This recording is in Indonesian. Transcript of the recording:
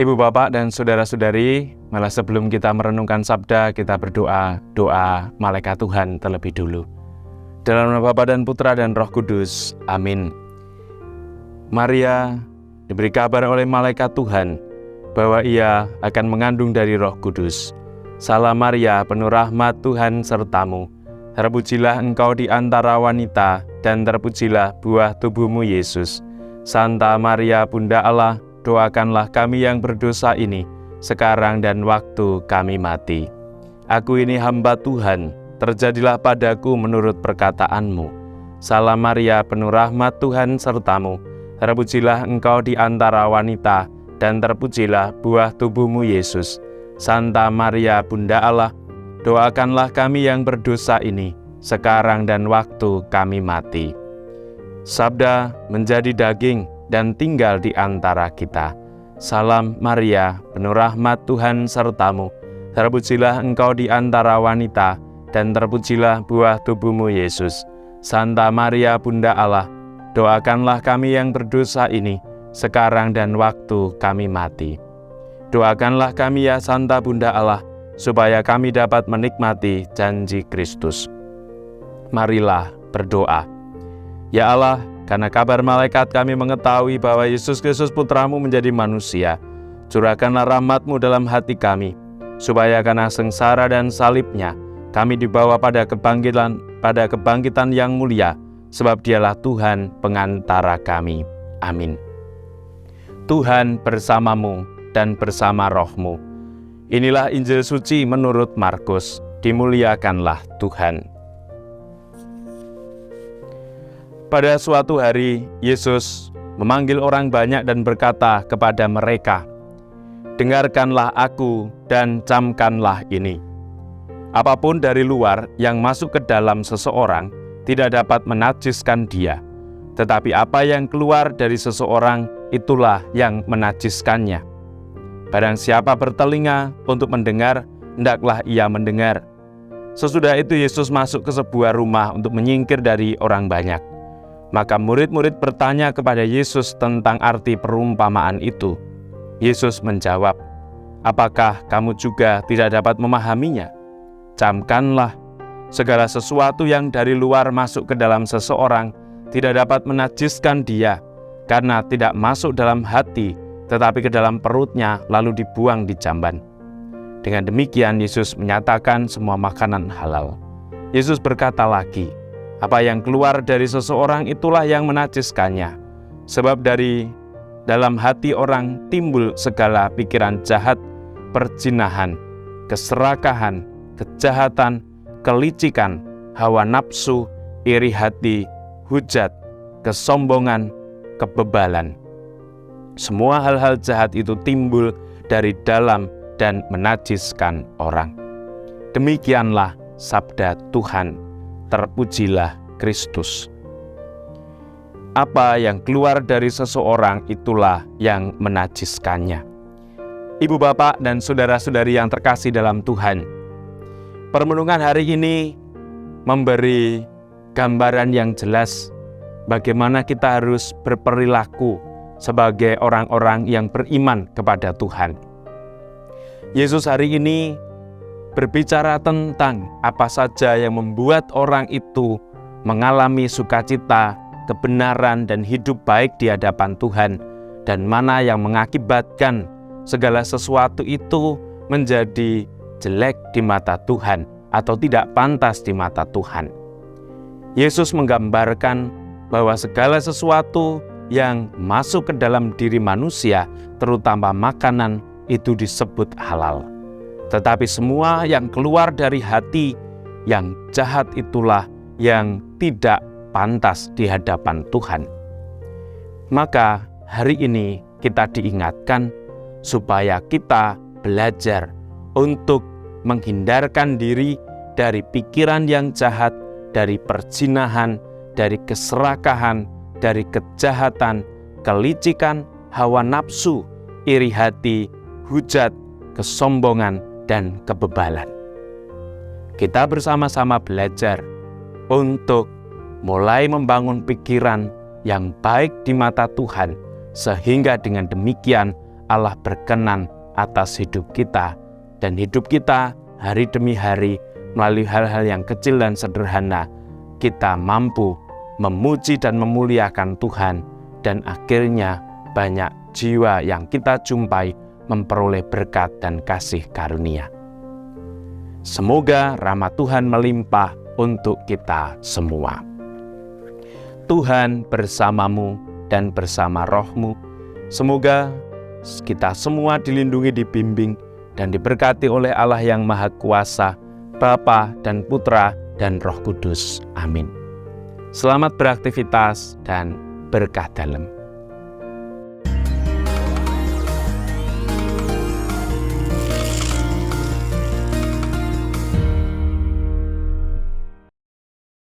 Ibu bapak dan saudara-saudari, malah sebelum kita merenungkan sabda, kita berdoa, doa malaikat Tuhan terlebih dulu. Dalam nama Bapa dan Putra dan Roh Kudus, amin. Maria diberi kabar oleh malaikat Tuhan bahwa ia akan mengandung dari Roh Kudus. Salam Maria, penuh rahmat Tuhan sertamu. Terpujilah engkau di antara wanita, dan terpujilah buah tubuhmu Yesus. Santa Maria, Bunda Allah, doakanlah kami yang berdosa ini, sekarang dan waktu kami mati. Aku ini hamba Tuhan, terjadilah padaku menurut perkataanmu. Salam Maria, penuh rahmat Tuhan sertamu. Terpujilah engkau di antara wanita, dan terpujilah buah tubuhmu Yesus. Santa Maria, Bunda Allah, doakanlah kami yang berdosa ini, sekarang dan waktu kami mati. Sabda menjadi daging dan tinggal di antara kita. Salam Maria, penuh rahmat Tuhan sertamu. Terpujilah engkau di antara wanita, dan terpujilah buah tubuhmu Yesus. Santa Maria, Bunda Allah, doakanlah kami yang berdosa ini, sekarang dan waktu kami mati. Doakanlah kami ya Santa Bunda Allah, supaya kami dapat menikmati janji Kristus. Marilah berdoa. Ya Allah, karena kabar malaikat kami mengetahui bahwa Yesus Kristus Putramu menjadi manusia, curahkanlah rahmat-Mu dalam hati kami, supaya karena sengsara dan salibnya, kami dibawa pada kebangkitan yang mulia, sebab Dialah Tuhan pengantara kami. Amin. Tuhan bersamamu dan bersama rohmu. Inilah Injil suci menurut Markus. Dimuliakanlah Tuhan. Pada suatu hari, Yesus memanggil orang banyak dan berkata kepada mereka, "Dengarkanlah aku dan camkanlah ini. Apapun dari luar yang masuk ke dalam seseorang tidak dapat menajiskan dia, tetapi apa yang keluar dari seseorang itulah yang menajiskannya. Barang siapa bertelinga untuk mendengar, hendaklah ia mendengar." Sesudah itu Yesus masuk ke sebuah rumah untuk menyingkir dari orang banyak. Maka murid-murid bertanya kepada Yesus tentang arti perumpamaan itu. Yesus menjawab, "Apakah kamu juga tidak dapat memahaminya? Camkanlah, segala sesuatu yang dari luar masuk ke dalam seseorang tidak dapat menajiskan dia, karena tidak masuk dalam hati, tetapi ke dalam perutnya lalu dibuang di jamban." Dengan demikian Yesus menyatakan semua makanan halal. Yesus berkata lagi, "Apa yang keluar dari seseorang itulah yang menajiskannya. Sebab dari dalam hati orang timbul segala pikiran jahat, perzinahan, keserakahan, kejahatan, kelicikan, hawa nafsu, iri hati, hujat, kesombongan, kebebalan. Semua hal-hal jahat itu timbul dari dalam dan menajiskan orang." Demikianlah sabda Tuhan. Terpujilah Kristus. Apa yang keluar dari seseorang itulah yang menajiskannya. Ibu bapak dan saudara-saudari yang terkasih dalam Tuhan, permenungan hari ini memberi gambaran yang jelas bagaimana kita harus berperilaku sebagai orang-orang yang beriman kepada Tuhan. Yesus hari ini berbicara tentang apa saja yang membuat orang itu mengalami sukacita, kebenaran, dan hidup baik di hadapan Tuhan, dan mana yang mengakibatkan segala sesuatu itu menjadi jelek di mata Tuhan atau tidak pantas di mata Tuhan. Yesus menggambarkan bahwa segala sesuatu yang masuk ke dalam diri manusia, terutama makanan, itu disebut halal. Tetapi semua yang keluar dari hati yang jahat itulah yang tidak pantas di hadapan Tuhan. Maka hari ini kita diingatkan supaya kita belajar untuk menghindarkan diri dari pikiran yang jahat, dari perzinahan, dari keserakahan, dari kejahatan, kelicikan, hawa nafsu, iri hati, hujat, kesombongan, dan kebebalan. Kita bersama-sama belajar untuk mulai membangun pikiran yang baik di mata Tuhan, sehingga dengan demikian Allah berkenan atas hidup kita, dan hidup kita hari demi hari melalui hal-hal yang kecil dan sederhana, kita mampu memuji dan memuliakan Tuhan, dan akhirnya banyak jiwa yang kita jumpai memperoleh berkat dan kasih karunia. Semoga rahmat Tuhan melimpah untuk kita semua. Tuhan bersamamu dan bersama rohmu. Semoga kita semua dilindungi, dibimbing, dan diberkati oleh Allah yang Maha Kuasa, Bapa dan Putra dan Roh Kudus. Amin. Selamat beraktivitas dan berkah dalam.